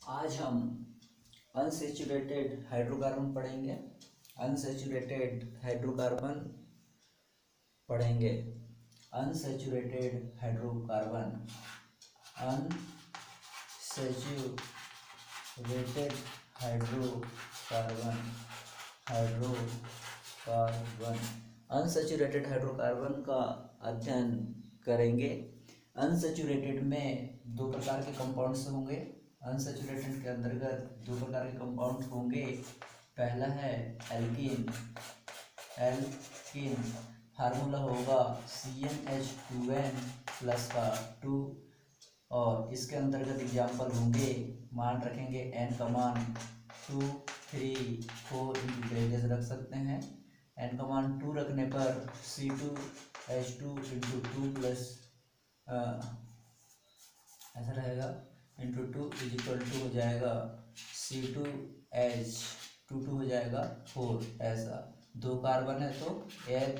आज हम unsaturated hydrocarbon पढ़ेंगे। अनसैचुरेटेड हाइड्रोकार्बन पढ़ेंगे। Unsaturated hydrocarbon, unsaturated hydrocarbon, hydrocarbon unsaturated hydrocarbon का अध्ययन करेंगे। अनसैचुरेटेड में दो प्रकार के कंपाउंड्स होंगे। अनसैचुरेटेड के अंतर्गत दो प्रकार के कंपाउंड होंगे। पहला है एल्कीन। एल्कीन फार्मूला होगा CnH2n प्लस का 2 और इसके अंतर्गत एग्जाम्पल होंगे। मान रखेंगे n का मान 2, 3, 4 इंटू रख सकते हैं। n का मान 2 रखने पर C2H2 इंटू 2 प्लस ऐसा रहेगा इंटू 2 इज इक्वल टू हो जाएगा C2H2 हो जाएगा 4। ऐसा दो कार्बन है तो एक,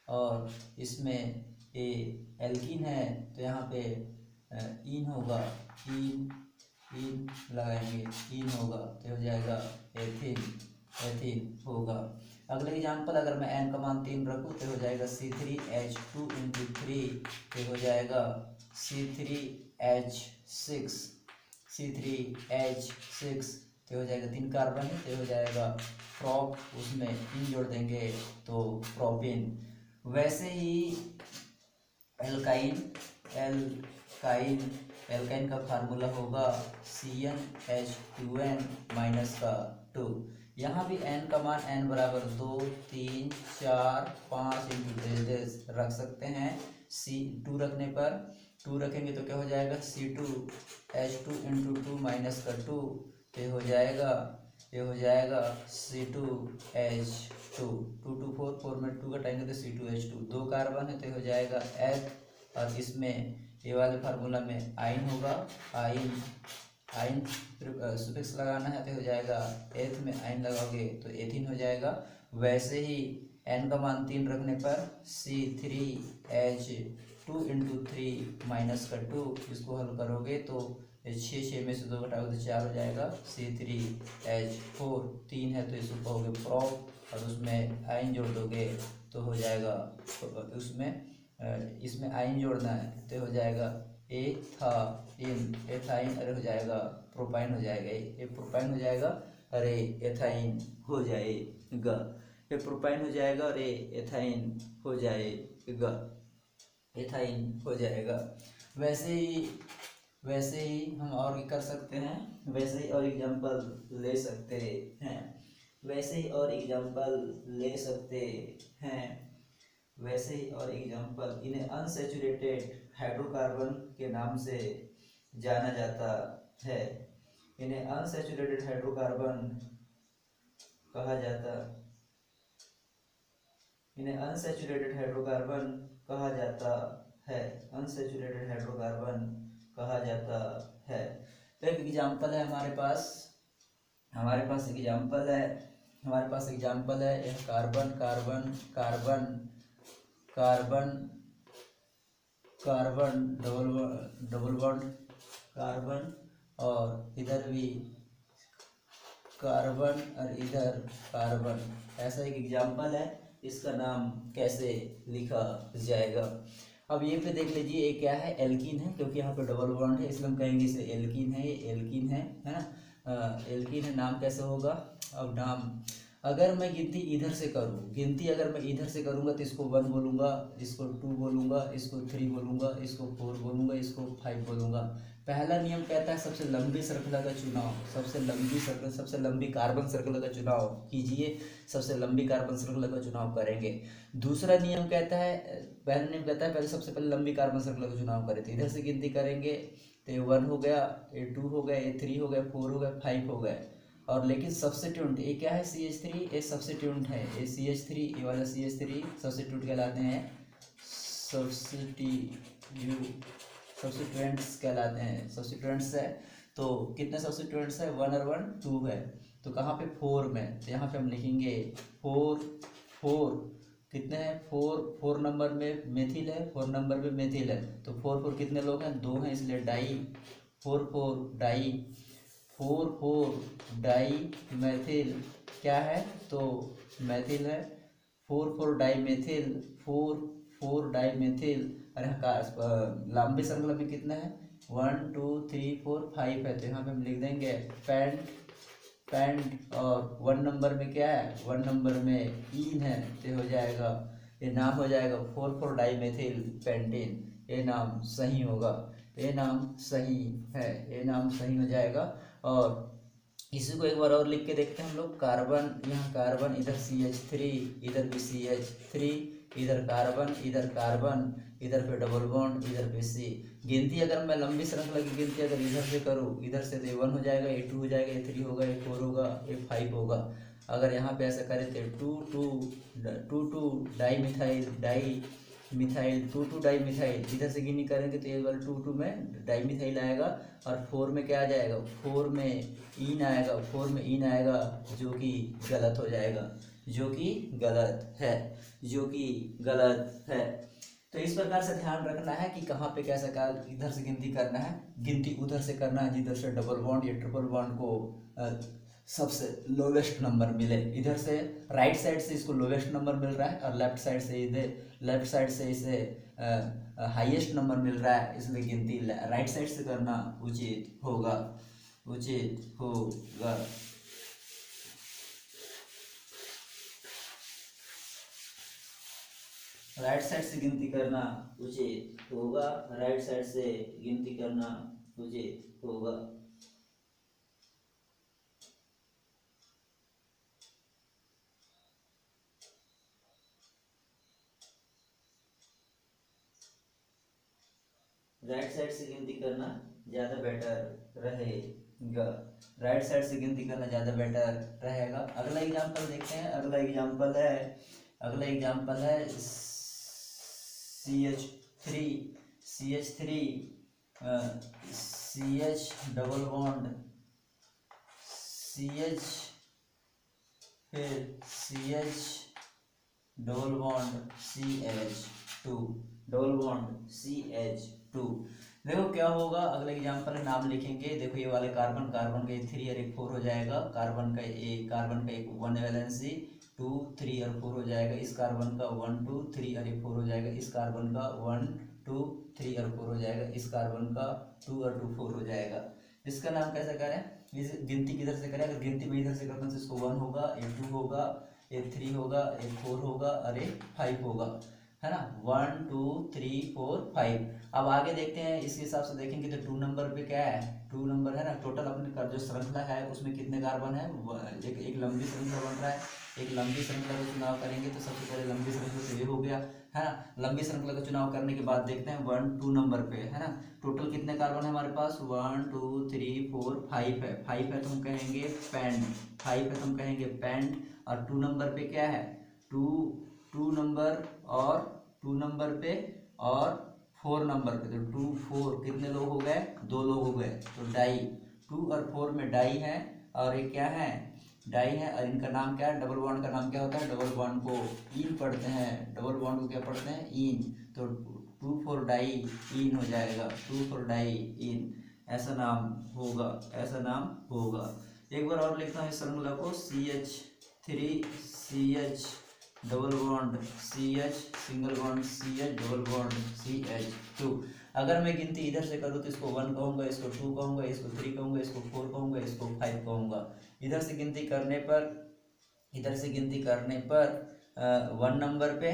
और इसमें ए एल्कीन है तो यहाँ पे इन होगा, इन लगाएंगे, इन होगा तो हो जाएगा एथीन होगा। अगले एग्जाम्पल अगर मैं n का मान 3 रखूँ तो हो जाएगा C3H2 इंटू 3 तो हो जाएगा C3H6 तो हो जाएगा 3 कार्बन है तो हो जाएगा प्रोप, उसमें इन जोड़ देंगे तो प्रोपिन। वैसे ही एल्काइन का फार्मूला होगा CnH2n माइनस का 2। यहाँ भी n का मान n बराबर 2, 3, 4, 5 इंटू रख सकते हैं। C2 रखने पर 2 रखेंगे तो क्या हो जाएगा C2H2 इंटू 2 माइनस का 2 तो हो जाएगा C2H2 2 2 4 4 में 2 घटाएंगे तो C2H2 दो कार्बन है तो हो जाएगा एथ, और इसमें ये वाले फार्मूला में आइन होगा। आइन सुफिक्स लगाना है तो हो जाएगा एथ में आइन लगाओगे तो एथीन हो जाएगा। वैसे ही n का मान 3 रखने पर C3H2 इंटू 3 माइनस का 2, इसको हल करोगे तो 6 में से 2 घटाओगे तो 4 हो जाएगा। C3H4 3 है तो इसको कहोगे प्रोप, और उसमें आइन जोड़ दोगे तो हो जाएगा, इसमें आइन जोड़ना है तो हो जाएगा एथाइन अरे हो जाएगा प्रोपाइन हो जाएगा, ये प्रोपाइन हो जाएगा, अरे एथाइन हो जाएगा, ये प्रोपाइन हो जाएगा और ये एथाइन हो जाएगा, एथाइन हो जाएगा। वैसे ही हम और भी कर सकते हैं। वैसे ही और एग्जांपल ले सकते हैं। इन्हें अनसैचुरेटेड हाइड्रोकार्बन के नाम से जाना जाता है। इन्हें अनसैचुरेटेड हाइड्रोकार्बन कहा जाता है। तो एक एग्जांपल है हमारे पास एग्जांपल है एक कार्बन डबल बॉन्ड कार्बन, और इधर भी कार्बन और इधर कार्बन, ऐसा एक एग्जांपल है। इसका नाम कैसे लिखा जाएगा? अब ये पे देख लीजिए, ये क्या है? एल्कीन है, क्योंकि यहाँ पे डबल बॉन्ड है इसलिए हम कहेंगे इसे एल्कीन है। ये एल्कीन है ना, एल्कीन है। नाम कैसे होगा? अब नाम अगर मैं गिनती इधर से करूँगा तो इसको 1 बोलूँगा, इसको 2 बोलूँगा, इसको 3 बोलूँगा, इसको 4 बोलूँगा, इसको 5 बोलूँगा। पहला नियम कहता है सबसे लंबी श्रृंखला का चुनाव, सबसे लंबी कार्बन श्रृंखला का चुनाव कीजिए। सबसे लंबी कार्बन श्रृंखला का चुनाव करेंगे। दूसरा नियम कहता है, पहला नियम कहता है पहले सबसे पहले लंबी कार्बन श्रृंखला का चुनाव करें। तो इधर से गिनती करेंगे तो ये 1 हो गया, ये 2 हो गया, ये 3 हो गया, 4 हो गया, 5 हो गया। और लेकिन सब्स्टिट्यूट ये क्या है? CH3, ये सब्स्टिट्यूट है। ये CH3, ये वाला CH3 सब्स्टिट्यूट कहलाते हैं, सब्स्टिट्यूएंट्स कहलाते हैं। सब्स्टिट्यूएंट्स है तो कितने सब्स्टिट्यूएंट्स है? 1 और 1 2 है। तो कहाँ पे? 4 में। तो यहाँ पे हम लिखेंगे 4 कितने हैं? 4 नंबर में मेथिल है, 4 नंबर में मेथिल है। तो 4 कितने लोग हैं? 2 हैं, इसलिए डाई 4 डाई 4,4 डाई मैथिल क्या है, तो मैथिल है। 4,4 डाई मैथिल, 4,4 डाई मैथिल। अरे लंबी श्रृंखला में कितना है, 1 2 3 4 5 है, तो यहाँ पे हम लिख देंगे पेंट। और 1 नंबर में क्या है, 1 नंबर में ईन है, तो हो जाएगा, ये नाम हो जाएगा 4,4 डाई मैथिल पेंटेन। ये नाम सही होगा, ये नाम सही है, ये नाम सही हो जाएगा। और इसी को एक बार और लिख के देखते हैं हम लोग। कार्बन, यहाँ कार्बन, इधर CH3, इधर भी CH3, इधर कार्बन, इधर पे डबल बॉन्ड, इधर पे C। गिनती अगर मैं लंबी श्रृंखला की गिनती अगर इधर से करूँ, इधर से तो ये 1 हो जाएगा, ये 2 हो जाएगा, ये 3 होगा, ये 4 होगा, ये 5 होगा। अगर यहाँ पे ऐसा करें तो 2 डाई मिथाइल 2 डाई मिथाइल, इधर से गिनी करेंगे तो ये वाला 2 में डाई मिथाइल आएगा, और 4 में क्या आ जाएगा, 4 में ईन आएगा, जो कि गलत हो जाएगा, जो कि गलत है। तो इस प्रकार से ध्यान रखना है कि कहाँ पे कैसा काल इधर से गिनती करना है, गिनती उधर से करना है जिधर से डबल बॉन्ड या ट्रिपल बॉन्ड को सबसे लोवेस्ट नंबर मिले। इधर से राइट साइड से इसको लोवेस्ट नंबर मिल रहा है, और लेफ्ट साइड से इसे हाईएस्ट नंबर मिल रहा है, इसलिए गिनती राइट साइड से करना उचित होगा। राइट साइड से गिनती करना उचित होगा, राइट साइड से गिनती करना उचित होगा। राइट साइड से गिनती करना ज़्यादा बेटर रहेगा, राइट साइड से गिनती करना ज़्यादा बेटर रहेगा। अगला एग्जांपल देखते हैं। अगला एग्जांपल है CH3 CH double bond CH, फिर CH double bond CH2 double bond CH2। देखो क्या होगा, अगला एग्जांपल है, नाम लिखेंगे। देखो ये वाले कार्बन का 3 और 1 4 हो जाएगा, कार्बन का एक 1 वैलेंसी 2 3 और 4 हो जाएगा, इस कार्बन का 1 2 3 और 4 हो जाएगा, इस कार्बन का 1 2 3 और 4 हो जाएगा, इस कार्बन का 2 और 2 4 हो जाएगा। इसका नाम कैसे करें, इस गिनती किधर से करें, अगर गिनती में इधर से करना तो इसको 1 होगा, ये 2 होगा, ये 3 होगा, ये 4 होगा और ये 5 होगा, है ना। 1 2 3 4 5। अब आगे देखते हैं, इसके हिसाब से देखेंगे तो 2 नंबर पे क्या है, 2 नंबर है ना। टोटल अपने का जो श्रृंखला है उसमें कितने कार्बन है, एक लंबी श्रृंखला बन रहा है। एक लंबी श्रृंखला का चुनाव करेंगे तो सबसे पहले लंबी श्रृंखला तो ये हो गया, है ना। लंबी श्रृंखला का चुनाव करने के बाद देखते हैं 1 2 नंबर पे, है ना। टोटल कितने कार्बन है हमारे पास, 1 2 3 4 5 है। 5 है तो हम कहेंगे पेंट। और 2 नंबर पे क्या है, 2 नंबर, और 2 नंबर पे और 4 नंबर पे, तो 2 4 कितने लोग हो गए, 2 लोग हो गए, तो डाई। 2 और 4 में डाई है, और ये क्या है, डाई है, और इनका नाम क्या है, डबल बॉन्ड का नाम क्या होता है, डबल बॉन्ड को ईन पढ़ते हैं, डबल बॉन्ड को क्या पढ़ते हैं, ईन। तो 2 4 डाई ईन हो जाएगा, 2 4 डाई ईन, ऐसा नाम होगा। एक बार और लिखता हूँ इस श्रृंखला को, CH3 CH double bond CH single bond CH double bond CH2। अगर मैं गिनती इधर से करूँ तो इसको 1 कहूँगा, इसको 2 कहूँगा, इसको 3 कहूँगा, इसको 4 कहूँगा, इसको 5 कहूँगा। इधर से गिनती करने पर 1 नंबर पे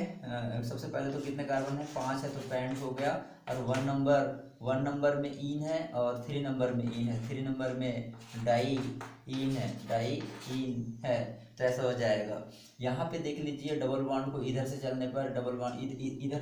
सबसे पहले तो कितने कार्बन है, 5 है, तो पेंट हो गया। और 1 नंबर में ईन है, और 3 नंबर में ईन है, 3 नंबर में डाई ईन है, तो ऐसा हो जाएगा। यहाँ पे देख लीजिए, डबल बॉन्ड को इधर से चलने पर डबल बॉन्ड इधर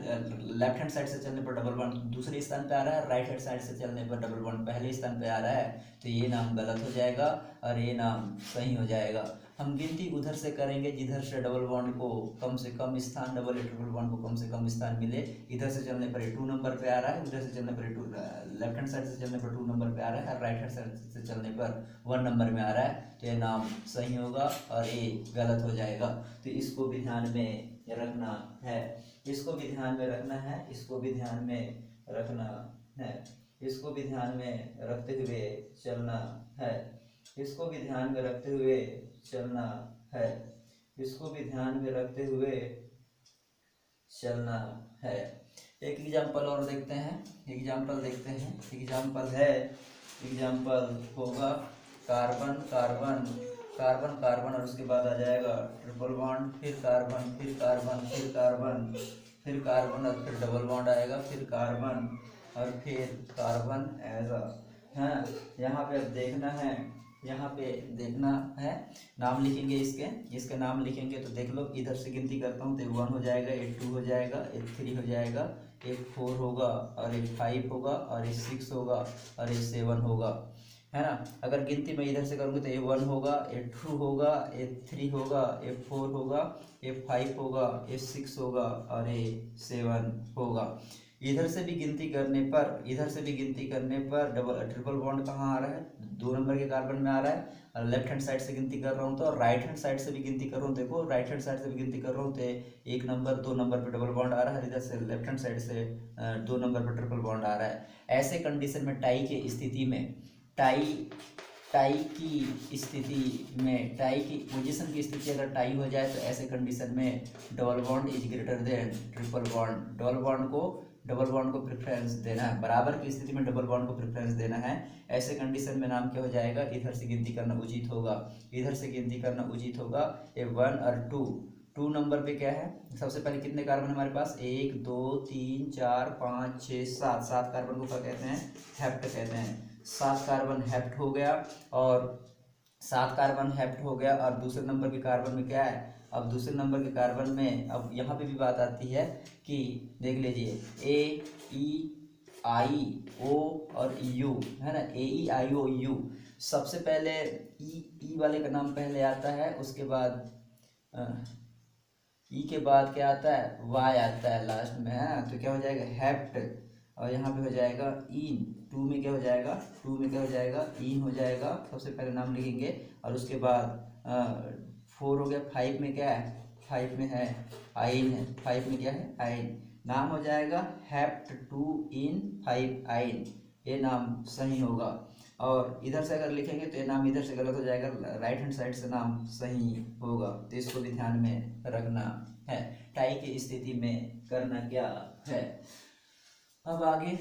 लेफ्ट हैंड साइड से चलने पर डबल बॉन्ड दूसरे स्थान पे आ रहा है, राइट हैंड साइड से चलने पर डबल बॉन्ड पहले स्थान पे आ रहा है, तो ये नाम गलत हो जाएगा और ये नाम सही हो जाएगा। हम गिनती उधर से करेंगे जिधर से डबल बॉन्ड को कम से कम स्थान, डबल या ट्रिपल बॉन्ड को कम से कम स्थान मिले। इधर से चलने पर 2 नंबर पे आ रहा है, उधर से चलने पर लेफ्ट हैंड साइड से चलने पर 2 नंबर पे आ रहा है, राइट हैंड साइड से चलने पर 1 नंबर में आ रहा है, तो ये नाम सही होगा और ये गलत हो जाएगा। तो इसको भी ध्यान में रखना है, इसको भी ध्यान में रखना है, इसको भी ध्यान में रखते हुए चलना है। इसको भी ध्यान में रखते हुए चलना है, इसको भी ध्यान में रखते हुए चलना है। एक एग्जाम्पल और देखते हैं, एग्जाम्पल देखते हैं। एग्जाम्पल है, एग्जाम्पल होगा कार्बन कार्बन कार्बन कार्बन और उसके बाद आ जाएगा ट्रिपल बॉन्ड, फिर कार्बन फिर कार्बन फिर कार्बन फिर कार्बन और फिर डबल बॉन्ड आएगा, फिर कार्बन और फिर कार्बन ऐसा है। यहाँ पे अब देखना है, यहाँ पे देखना है, नाम लिखेंगे इसके, इसके नाम लिखेंगे तो देख लो, इधर से गिनती करता हूँ तो 1 हो जाएगा, 2 हो जाएगा, 3 हो जाएगा, 4 होगा और 5 होगा और 6 होगा और 7 होगा, है ना। अगर गिनती मैं इधर से करूँगी तो 1 होगा, 2 होगा, 3 होगा, 4 होगा, 5 होगा, 6 होगा और 7 होगा। इधर से भी गिनती करने पर, इधर से भी गिनती करने पर ट्रिपल बॉन्ड कहाँ आ रहा है, 2 नंबर के कार्बन में आ रहा है। और लेफ्ट हैंड साइड से गिनती कर रहा हूँ तो राइट हैंड साइड से भी गिनती कर रहा हूँ, देखो राइट हैंड साइड से भी गिनती कर रहा हूँ तो 1 नंबर 2 नंबर पे डबल बॉन्ड आ रहा है, इधर से लेफ्ट हैंड साइड से 2 नंबर पर ट्रिपल बॉन्ड आ रहा है। ऐसे कंडीशन में टाई की स्थिति में, टाई की स्थिति में, टाई की पोजीशन की स्थिति अगर टाई हो जाए तो ऐसे कंडीशन में double bond is greater than triple bond. Double bond को प्रेफरेंस देना है, बराबर की स्थिति में डबल बॉन्ड को प्रेफरेंस देना है। ऐसे कंडीशन में नाम क्या हो जाएगा, इधर से गिनती करना उचित होगा, इधर से गिनती करना उचित होगा। 1 और 2 नंबर पे क्या है, सबसे पहले कितने कार्बन हमारे पास, 1 2 3 4 5 6 7 कार्बन को क्या कहते हैं, हेप्ट कहते हैं। 7 कार्बन हेप्ट हो गया, और 7 कार्बन हेप्ट हो गया। और दूसरे नंबर के कार्बन में क्या है, अब दूसरे नंबर के कार्बन में अब यहाँ पे भी बात आती है कि देख लीजिए ए ई आई ओ और यू, है ना, ए ई आई ओ यू। सबसे पहले ई वाले का नाम पहले आता है, उसके बाद ई के बाद क्या आता है, वाई आता है लास्ट में, है ना। तो क्या हो जाएगा, हेप्ट, और यहाँ पे हो जाएगा इन। 2 में क्या हो जाएगा, 2 में क्या हो जाएगा, इन हो जाएगा, सबसे पहले नाम लिखेंगे। और उसके बाद 4 हो गया, 5 में क्या है, 5 में है आइन है, 5 में क्या है, आइन। नाम हो जाएगा हेप्ट 2 इन 5 आइन, ये नाम सही होगा। और इधर से अगर लिखेंगे तो ये नाम इधर से गलत हो जाएगा, राइट हैंड साइड से नाम सही होगा। तो इसको भी ध्यान में रखना है। टाई की स्थिति में करना क्या है। अब आगे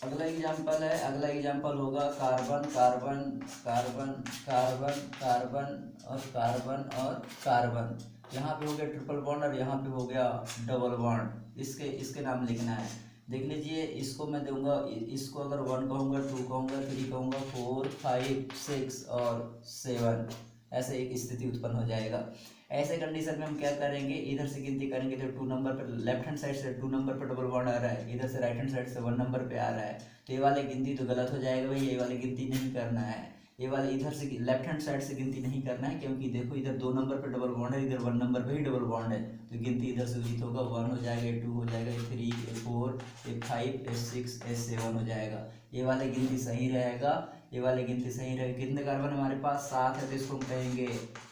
अगला एग्जाम्पल है, अगला एग्जाम्पल होगा carbon carbon carbon carbon carbon और कार्बन और कार्बन। यहाँ पे हो गया ट्रिपल बॉन्ड और यहाँ पे हो गया डबल बॉन्ड। इसके नाम लिखना है। देख लीजिए, इसको मैं दूंगा, इसको अगर 1 कहूँगा, 2 कहूँगा, 3 कहूँगा, 4 5 6 और 7, ऐसे एक स्थिति उत्पन्न हो जाएगा। ऐसे कंडीशन में हम क्या करेंगे, इधर से गिनती करेंगे तो 2 नंबर पर, लेफ्ट हैंड साइड से 2 नंबर पर डबल बॉन्ड आ रहा है, इधर से राइट हैंड साइड से 1 नंबर पे आ रहा है। तो ये वाली गिनती तो गलत हो जाएगा भाई, ये वाली गिनती नहीं करना है। ये वाले इधर से लेफ्ट हैंड साइड से गिनती नहीं करना है, क्योंकि देखो इधर 2 नंबर पर डबल बॉन्ड है, इधर 1 नंबर पर ही डबल बॉन्ड है। तो गिनती इधर से उचित होगा, 1 हो जाएगा, 2 हो जाएगा, 3 4 5 6 7 हो जाएगा। ये वाली गिनती सही रहेगा, ये वाली गिनती सही रहेगी। कितने कार्बन हमारे पास, 7 है, तो इसको हम कहेंगे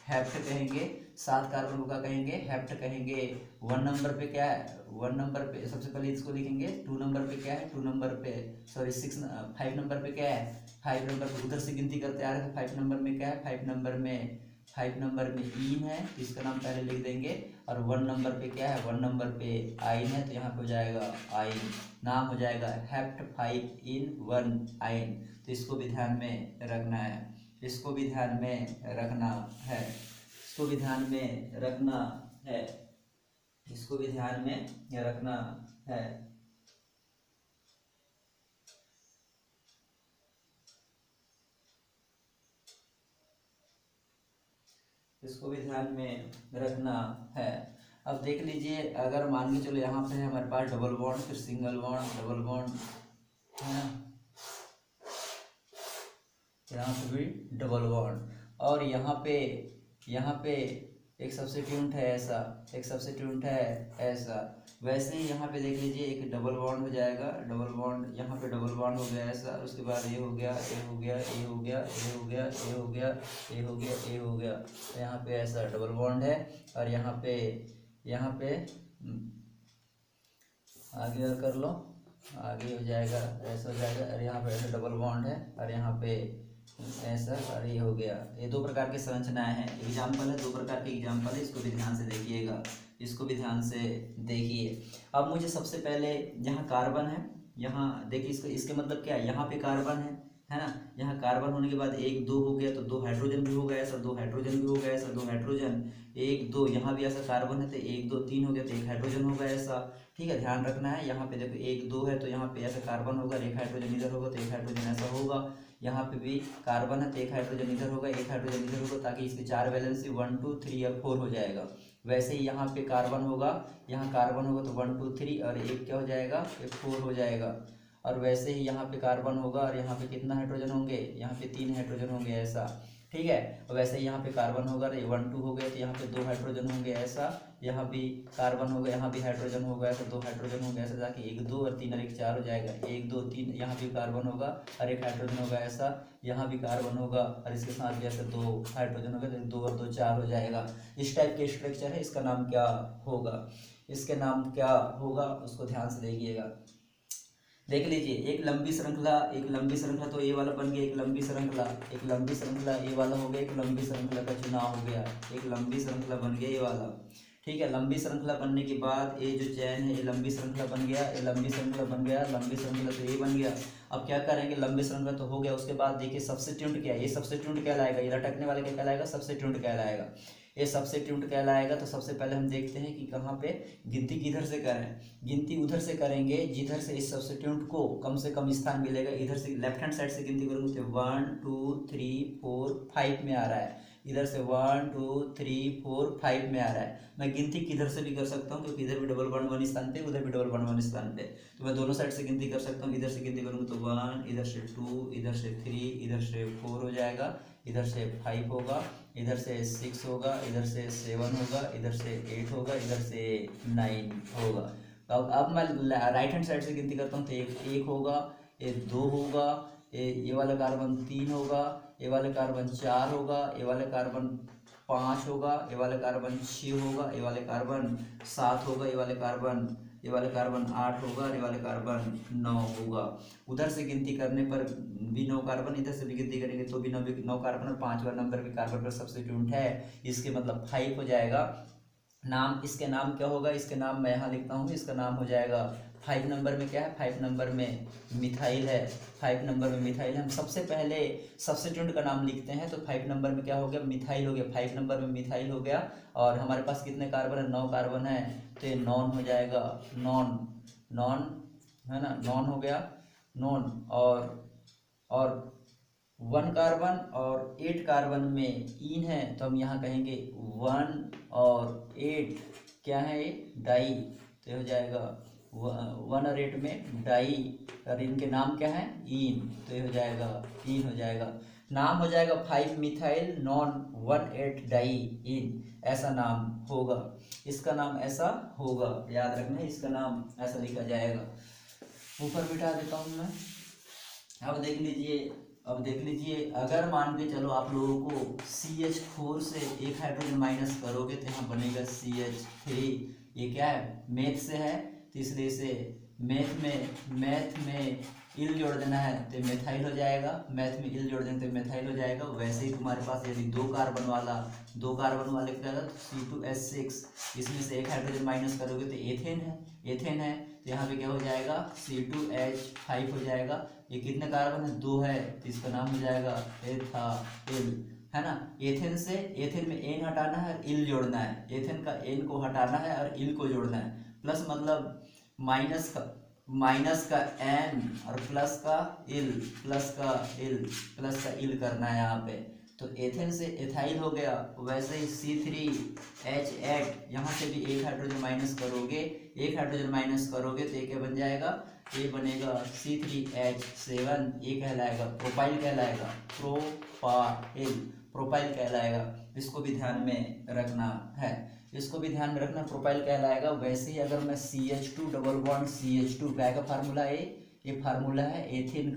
हेप्ट कहेंगे। 7 कार्बन को क्या कहेंगे, हेप्ट कहेंगे। 1 नंबर पे क्या है, 1 नंबर पे सबसे पहले इसको लिखेंगे। 2 नंबर पे क्या है, 2 नंबर पे, सॉरी 5 नंबर पे क्या है, 5 नंबर पे उधर से गिनती करते आ रहे थे। 5 नंबर में क्या है, 5 नंबर में ईन है, तो इसका नाम पहले लिख देंगे। और 1 नंबर पे क्या है, 1 नंबर पे आइन है, तो यहाँ पे हो जाएगा आइन, नाम हो जाएगा हेप्ट 5 इन 1 आइन। तो इसको भी ध्यान में रखना है, इसको भी ध्यान में रखना है, इसको भी ध्यान में रखना है, इसको भी ध्यान में रखना है। इसको भी ध्यान में रखना है। अब देख लीजिए, अगर मान के चलो यहाँ पे है हमारे पास डबल बॉन्ड, फिर सिंगल बॉन्ड, डबल बॉन्ड, है ना, यहाँ पे भी डबल बॉन्ड, और यहाँ पे एक सब्स्टिट्यूट है ऐसा, एक सब्स्टिट्यूट है ऐसा। वैसे ही यहाँ पे देख लीजिए, एक डबल बॉन्ड हो जाएगा, डबल बॉन्ड, यहाँ पे डबल बॉन्ड हो गया ऐसा, उसके बाद ये हो गया, ये हो गया, ये हो गया, ये हो गया, ये हो गया, ये हो गया, ये हो गया, यहाँ पे ऐसा डबल बॉन्ड है। और यहाँ पे यहाँ पे आगे और कर लो, आगे हो जाएगा ऐसा हो जाएगा, और यहाँ पे ऐसे डबल बॉन्ड है, और यहाँ पे ऐसा, और ये हो गया। ये दो प्रकार की संरचनाएं हैं, एग्जाम्पल है, दो प्रकार के एग्जाम्पल है, इसको भी ध्यान से देखिएगा, इसको भी ध्यान से देखिए। अब मुझे सबसे पहले यहाँ कार्बन है, यहाँ देखिए इसको, इसके मतलब क्या है, यहाँ पे कार्बन है ना, यहाँ कार्बन होने के बाद एक दो हो गया तो दो हाइड्रोजन भी हो गया ऐसा, दो हाइड्रोजन भी हो गया ऐसा, दो हाइड्रोजन, एक दो, यहाँ भी ऐसा कार्बन है तो एक दो तीन हो गया तो एक हाइड्रोजन हो गया ऐसा। ठीक है, ध्यान रखना है, यहाँ पे देखो एक दो है तो यहाँ पे ऐसा कार्बन होगा, एक हाइड्रोजन इधर होगा तो एक हाइड्रोजन ऐसा होगा, यहाँ पे भी कार्बन है तो एक हाइड्रोजन इधर होगा, एक हाइड्रोजन इधर होगा, ताकि इसके चार वैलेंसी 1 2 3 और 4 हो जाएगा। वैसे ही यहाँ पे कार्बन होगा, यहाँ कार्बन होगा तो 1 2 3 और एक क्या हो जाएगा, एक 4 हो जाएगा। और वैसे ही यहाँ पे कार्बन होगा और यहाँ पे कितना हाइड्रोजन होंगे, यहाँ पे 3 हाइड्रोजन होंगे ऐसा। ठीक है, और वैसे ही यहाँ पे कार्बन होगा, 1 2 हो गए तो यहाँ पे 2 हाइड्रोजन होंगे ऐसा, यहाँ भी कार्बन होगा, यहाँ भी हाइड्रोजन होगा ऐसा, 2 हाइड्रोजन होगा ऐसा, ताकि 1 2 और 3 और 1 4 हो जाएगा, 1 2 3, यहाँ भी कार्बन होगा और एक हाइड्रोजन होगा ऐसा, यहाँ भी कार्बन होगा और इसके साथ भी ऐसे 2 हाइड्रोजन होगा तो 2 और 2 4 हो जाएगा। इस टाइप के स्ट्रक्चर है, इसका नाम क्या होगा, इसके नाम क्या होगा उसको ध्यान से देखिएगा। देख लीजिए, एक लंबी श्रृंखला तो ये वाला बन गया, एक लंबी श्रृंखला ये वाला हो गया, एक लंबी श्रृंखला का चुनाव हो गया, एक लंबी श्रृंखला बन गया ये वाला। ठीक है, लंबी श्रृंखला बनने के बाद ये जो चैन है ये लंबी श्रृंखला बन गया, ये लंबी श्रृंखला बन गया, लंबी श्रृंखला तो ये बन गया। अब क्या करेंगे, लंबी श्रृंखला तो हो गया, उसके बाद देखिए सब्स्टिट्यूट क्या है, ये सब्स्टिट्यूट कहलाएगा, ये लटकने वाले क्या कहलाएगा, सब्स्टिट्यूट कहलाएगा। ये सब्स्टिट्यूट कहलाएगा। तो सबसे पहले हम देखते हैं कि कहाँ पे गिनती किधर से करें, गिनती उधर से करेंगे जिधर से इस सब्स्टिट्यूट को कम से कम स्थान मिलेगा। इधर से लेफ्ट हैंड साइड से गिनती करूँगी तो 1 2 3 4 5 में आ रहा है, इधर से 1 2 3 4 5 में आ रहा है। मैं गिनती किधर से भी कर सकता हूँ क्योंकि इधर भी डबल वन वन स्थान पे, उधर भी डबल वन वन स्थान पे, तो मैं दोनों साइड से गिनती कर सकता हूँ। इधर से गिनती करूँगा तो 1, इधर से 2, इधर से 3, इधर से 4 हो जाएगा, इधर से 5 होगा, इधर से 6 होगा, इधर से 7 होगा, इधर से 8 होगा, इधर से 9 होगा। अब मैं राइट हैंड साइड से गिनती करता हूँ तो एक होगा, ये 2 होगा, ये वाला कार्बन 3 होगा, ये वाले कार्बन 4 होगा, ये वाले कार्बन 5 होगा, ये वाले कार्बन 6 होगा, ये वाले कार्बन 7 होगा, ये वाले कार्बन 8 होगा, ये वाले कार्बन 9 होगा। उधर से गिनती करने पर भी 9 कार्बन, इधर से भी गिनती करेंगे तो भी 9 कार्बन, और 5वां नंबर भी कार्बन का सब्स्टिट्यूट है, इसके मतलब 5 हो जाएगा। नाम, इसके नाम क्या होगा, इसके नाम मैं यहाँ लिखता हूँ, इसका नाम हो जाएगा 5 नंबर में क्या है, 5 नंबर में मिथाइल है, 5 नंबर में मिथाइल है। हम सबसे पहले सब्स्टिट्यूट का नाम लिखते हैं तो 5 नंबर में क्या हो गया, मिथाइल हो गया, 5 नंबर में मिथाइल हो गया। और हमारे पास कितने कार्बन है, 9 कार्बन है, तो ये नॉन हो जाएगा, नॉन है ना, नॉन हो गया, नॉन। और 1 कार्बन और 8 कार्बन में इन है तो हम यहाँ कहेंगे 1 और 8 क्या है, ये डाई, तो हो जाएगा 1 और 8 में डाई, और इनके नाम क्या है, इन, तो ये हो जाएगा इन हो जाएगा। नाम हो जाएगा 5 मिथाइल नॉन 1 8 डाई इन, ऐसा नाम होगा, इसका नाम ऐसा होगा, याद रखना इसका नाम ऐसा लिखा जाएगा। ऊपर बिठा देता हूँ मैं। अब देख लीजिए अगर मान के चलो आप लोगों को CH4 से एक हाइड्रोजन माइनस करोगे तो यहाँ बनेगा CH3। ये क्या है, मैथ से है तो इसलिए इसे मैथ में इल जोड़ देना है तो मेथाइल हो जाएगा, मैथ में इल जोड़ देना तो मेथाइल हो जाएगा। वैसे ही तुम्हारे पास यदि 2 कार्बन वाले क्या है C2H6, इसमें से एक हाइड्रोजन माइनस करोगे तो एथेन है तो यहाँ पे क्या हो जाएगा C2H5 हो जाएगा। ये कितने कार्बन है, 2 है तो इसका नाम हो जाएगा एथाइल, है ना। एथेन में एन हटाना है और इल जोड़ना है, एथेन का एन को हटाना है और इल को जोड़ना है, प्लस मतलब माइनस का एन और प्लस का इल करना है यहाँ पे। तो एथेन से एथाइल हो गया। वैसे ही C3H8 यहाँ से भी एक हाइड्रोजन माइनस करोगे तो ये क्या बन जाएगा, ये बनेगा C3H7, ये कहलाएगा प्रोपाइल कहलाएगा। इसको भी ध्यान में रखना है, प्रोपाइल कहलाएगा। वैसे ही अगर मैं CH2 डबल बॉन्ड CH2 क्या का फार्मूला है, ये फार्मूला है एथीन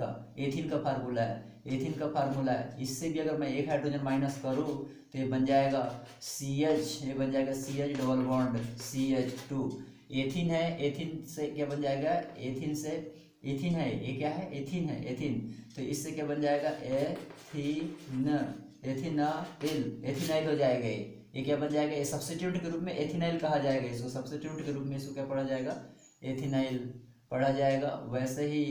का फार्मूला है। एथिन का फार्मूला है। इससे भी अगर मैं एक हाइड्रोजन माइनस करूँ तो ये बन जाएगा CH, ये बन जाएगा CH double bond CH2। Ethyne है, एथिन से क्या बन जाएगा, एथिन से एथिन है, ये क्या है, एथिन है, एथिन, तो इससे क्या बन जाएगा एथिन, एथिनाइल, एथिनाइल हो जाएगा ये क्या बन जाएगा, ये सब्स्टिट्यूट के रूप में एथिनाइल कहा जाएगा, इसको सब्स्टिट्यूट के रूप में इसको क्या पढ़ा जाएगा, एथिनाइल पढ़ा जाएगा। वैसे ही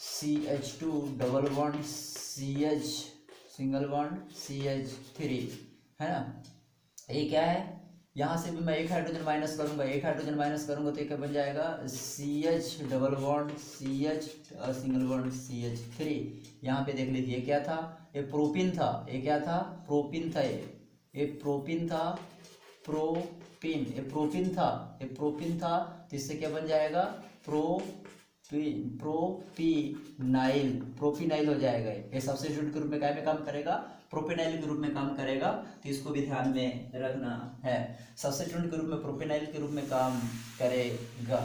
CH2 double bond CH single bond CH3 है ना, ये क्या है, यहाँ से भी मैं एक हाइड्रोजन माइनस करूंगा, एक हाइड्रोजन माइनस करूंगा तो ये क्या बन जाएगा CH डबल बॉन्ड CH और सिंगल बॉन्ड CH3। यहाँ पे देख लीजिए क्या था, ये प्रोपिन था, ये क्या था, प्रोपिन था, ये प्रोपिन था, प्रोपिन, ये प्रोपिन था, ये प्रोपिन था, तो इससे क्या बन जाएगा प्रोपिनाइल, प्रोपिनाइल हो जाएगा। ये सब्स्टिट्यूट के रूप में क्या में काम करेगा, प्रोपेनाइल के रूप में काम करेगा, तो इसको भी ध्यान में रखना है। सब्स्टिट्यूट के रूप में प्रोपेनाइल के रूप में काम करेगा,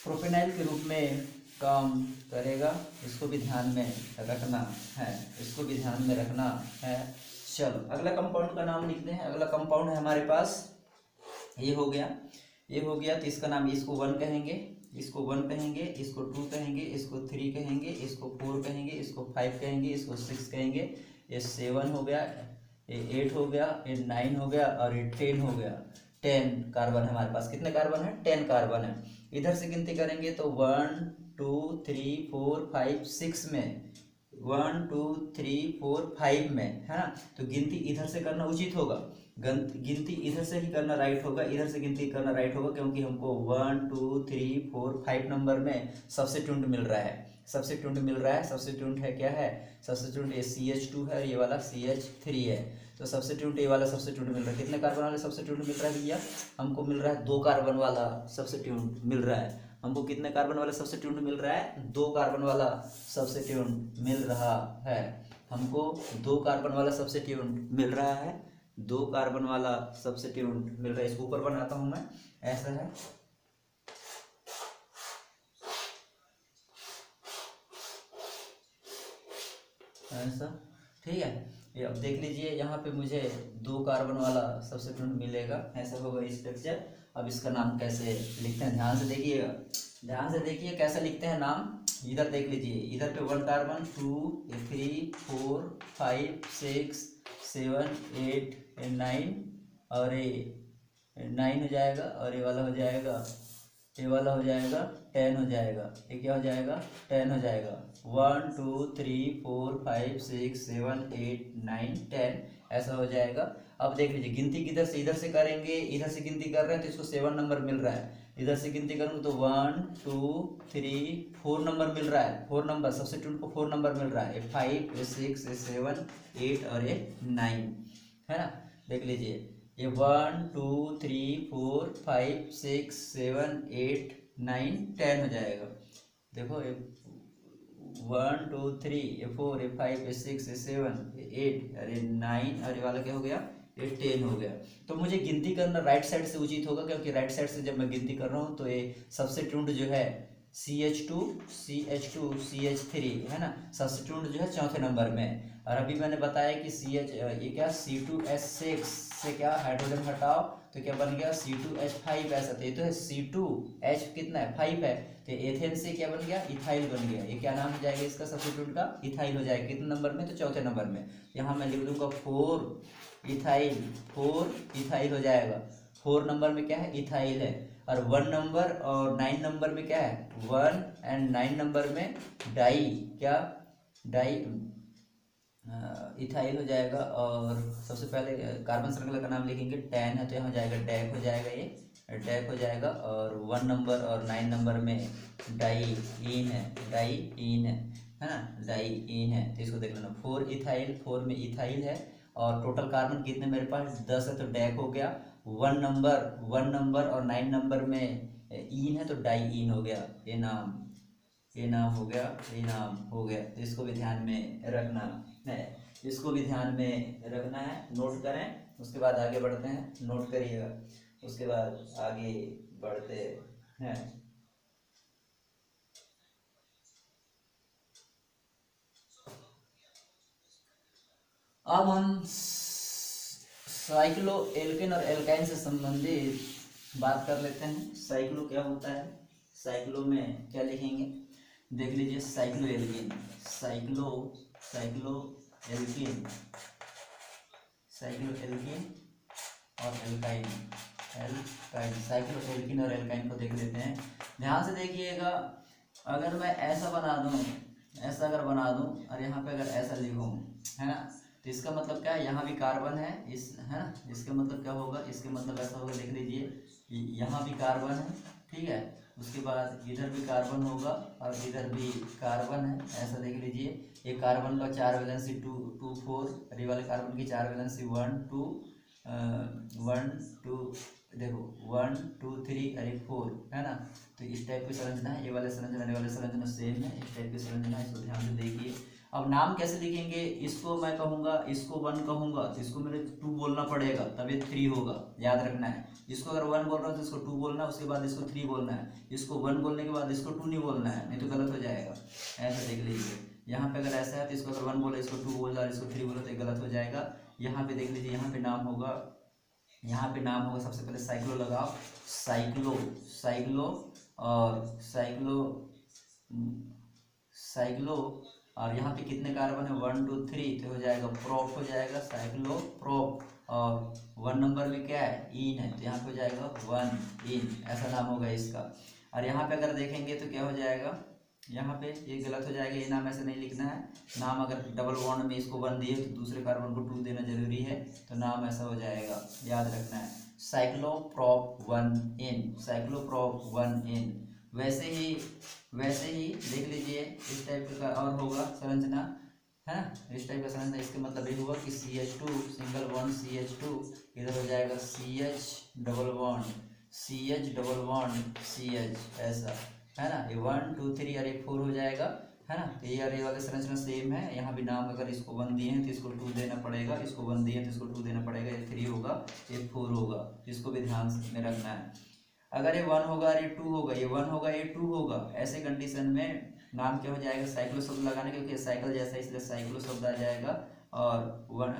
प्रोपेनाइल के रूप में काम करेगा, इसको भी ध्यान में रखना है, इसको भी ध्यान में रखना है। चलो अगला कंपाउंड का नाम लिखते हैं। अगला कंपाउंड है हमारे पास, ये हो गया, ये हो गया, तो इसका नाम, इसको 1 कहेंगे, इसको 1 कहेंगे, इसको 2 कहेंगे, इसको 3 कहेंगे, इसको 4 कहेंगे, इसको 5 कहेंगे, इसको 6 कहेंगे, ये 7 हो गया, ये 8 हो गया, ये 9 हो गया और ये 10 हो गया। 10 कार्बन है हमारे पास, कितने कार्बन है, 10 कार्बन है। इधर से गिनती करेंगे तो 1 2 3 4 5 6 में, 1 2 3 4 5 में है ना, तो गिनती इधर से करना उचित होगा, गिनती इधर से ही करना राइट होगा, इधर से गिनती करना राइट होगा, क्योंकि हमको 1 2 3 4 5 नंबर में सब्स्टिट्यूट मिल रहा है, सब्स्टिट्यूट मिल रहा है, सब्स्टिट्यूट है क्या है, सब्स्टिट्यूट ये CH2 है और ये वाला CH3 है, तो सब्स्टिट्यूट ये वाला सब्स्टिट्यूट मिल रहा है, कितने कार्बन वाला सब्स्टिट्यूट मिल रहा है भैया, हमको मिल रहा है 2 कार्बन वाला सब्स्टिट्यूट मिल रहा है, हमको कितने कार्बन वाला सब्स्टिट्यूट मिल रहा है, 2 कार्बन वाला सब्स्टिट्यूट मिल रहा है, हमको 2 कार्बन वाला सब्स्टिट्यूट मिल रहा है, 2 कार्बन वाला सब्स्टिट्यूट मिल रहा है। इसको ऊपर बनाता हूं मैं, ऐसा है, ऐसा, ठीक है। ये अब देख लीजिए यहाँ पे मुझे 2 कार्बन वाला सब्स्टिट्यूट मिलेगा, ऐसा होगा स्ट्रक्चर। अब इसका नाम कैसे लिखते हैं, ध्यान से देखिएगा, ध्यान से देखिए कैसा लिखते हैं नाम। इधर देख लीजिए, इधर पे 1 कार्बन, 2 3 4 5 6 7 8 9 और ये 9 हो जाएगा, और ये वाला हो जाएगा, ये वाला हो जाएगा 10 हो जाएगा, ये क्या हो जाएगा 10 हो जाएगा। 1 2 3 4 5 6 7 8 9 10 ऐसा हो जाएगा। अब देख लीजिए गिनती किधर से, इधर से करेंगे, इधर से गिनती कर रहे हैं तो इसको 7 नंबर मिल रहा है, इधर से गिनती करूँगा तो 1 2 3 4 नंबर मिल रहा है, 4 नंबर सब्स्टिट्यूट को 4 नंबर मिल रहा है, 5 6 7 8 और ये 9 है ना। देख लीजिए ये 1 2 3 4 5 6 7 8 9 10 हो जाएगा। देखो ये 1 2 3 ये 4 ये 5 ये 6 ये 7 ये 8 और ये 9 और ये वाला क्या हो गया, ये 10 हो गया। तो मुझे गिनती करना राइट साइड से उचित होगा, क्योंकि राइट साइड से जब मैं गिनती कर रहा हूँ तो ये सब्स्टिट्यूट जो है CH2 CH3 है ना, सब्स्टिट्यूट जो है चौथे नंबर में। और अभी मैंने बताया कि ये क्या C2H6 से क्या हाइड्रोजन हटाओ तो क्या बन गया C2H5 ऐसा, तो ये तो है C2H कितना है 5 है, तो एथेन से क्या बन गया इथाइल बन गया। ये क्या नाम हो जाएगा इसका सब्स्टिट्यूट का, इथाइल हो जाएगा, कितने नंबर में, तो चौथे नंबर में। यहाँ मैं लिख दूंगा 4 इथाइल, 4 इथाइल हो जाएगा, 4 नंबर में क्या है इथाइल है। और 1 नंबर और 9 नंबर में क्या है, 1 एंड 9 नंबर में डाई, क्या डाई इथाइल हो जाएगा। और सबसे पहले कार्बन श्रृंखला का नाम लिखेंगे, 10 है तो यहाँ हो जाएगा डैक हो जाएगा, ये डैक हो जाएगा। और 1 नंबर और 9 नंबर में डाईइन है, डाईइन है ना, डाईइन है, तो इसको देख लेना 4 इथाइल, 4 में इथाइल है। और टोटल कार्बन कितने मेरे पास 10 है तो डैक हो गया। 1 नंबर और 9 नंबर में इन है तो डाईइन हो गया, ये नाम हो गया, ये नाम हो गया। तो इसको भी ध्यान में रखना है, इसको भी ध्यान में रखना है, नोट करें, उसके बाद आगे बढ़ते हैं, नोट करिएगा, उसके बाद आगे बढ़ते हैं। अब हम साइक्लो एल्केन और एल्काइन से संबंधित बात कर लेते हैं। साइक्लो क्या होता है, साइक्लो में क्या लिखेंगे, देख लीजिए। Cycloalkane, cyclo cycloalkane, cycloalkane और एल्काइन, एल्काइन, साइक्लो एल्केन और एल्काइन को देख लेते हैं। ध्यान से देखिएगा, अगर मैं ऐसा बना दूं, ऐसा अगर बना दूं और यहाँ पे अगर ऐसा लिखूं, है ना, तो इसका मतलब क्या है, यहाँ भी कार्बन है, इस है ना, इसका मतलब क्या होगा, इसके मतलब ऐसा होगा, देख लीजिए यहाँ भी कार्बन है, ठीक है, उसके बाद इधर भी कार्बन होगा और इधर भी कार्बन है, ऐसा देख लीजिए। ये कार्बन का 4 वैलेंसी 2 2 4, और ये वाले कार्बन की 4 वैलेंसी 1 2 1 2, देखो 1 2 3 और 4, है ना। तो इस टाइप की संरचना है, ये वाले संरचना सेम है, इस टाइप की संरचना है, इसको ध्यान से देखिए। अब नाम कैसे लिखेंगे, इसको मैं कहूँगा, इसको 1 कहूँगा तो इसको मेरे 2 बोलना पड़ेगा, तब ये 3 होगा, याद रखना है। इसको अगर 1 बोल रहा हूँ तो इसको 2 बोलना है, उसके बाद इसको 3 बोलना है, इसको 1 बोलने के बाद इसको 2 नहीं बोलना है, नहीं तो गलत हो जाएगा। ऐसा देख लीजिए, यहाँ पे अगर ऐसा है तो इसको अगर 1 बोला, इसको 2 बोला, इसको 3 बोला तो ये गलत हो जाएगा। यहाँ पे देख लीजिए, यहाँ पे नाम होगा, यहाँ पे नाम होगा, सबसे पहले साइक्लो लगाओ, साइक्लो, साइक्लो और साइक्लो, साइक्लो, और यहाँ पे कितने कार्बन है, 1 2 3, तो हो जाएगा प्रोप, हो जाएगा साइक्लो प्रोप, और 1 नंबर में क्या है, इन है, तो यहाँ पे हो जाएगा 1 इन, ऐसा नाम होगा इसका। और यहाँ पे अगर देखेंगे तो क्या हो जाएगा, यहाँ पे ये गलत हो जाएगा, ये नाम ऐसे नहीं लिखना है। नाम अगर डबल बॉन्ड में इसको 1 दिए तो दूसरे कार्बन को 2 देना जरूरी है, तो नाम ऐसा हो जाएगा, याद रखना है, साइक्लोप्रोप 1 इन, साइक्लोप्रोप 1 इन। वैसे ही देख लीजिए, इस टाइप का और होगा संरचना, है ना, इस टाइप का संरचना। इसका मतलब ये हुआ कि CH2 सिंगल बॉन्ड, CH2 इधर हो जाएगा CH double bond, CH double bond CH, ऐसा, है ना। ये 1 2 3 और ये 4 हो जाएगा, है ना। तो ये वाले संरचना सेम है, यहाँ भी नाम अगर इसको 1 दिए हैं तो इसको 2 देना पड़ेगा, इसको 1 दिए तो इसको 2 देना पड़ेगा, ये 3 होगा, ये 4 होगा, इसको भी ध्यान में रखना है। अगर ये 1 होगा और ये 2 होगा, ये 1 होगा ये 2 होगा, ऐसे कंडीशन में नाम क्या हो जाएगा, साइक्लो शब्द लगाना, क्योंकि साइकिल जैसा इसलिए साइक्लो शब्द आ जाएगा। और 1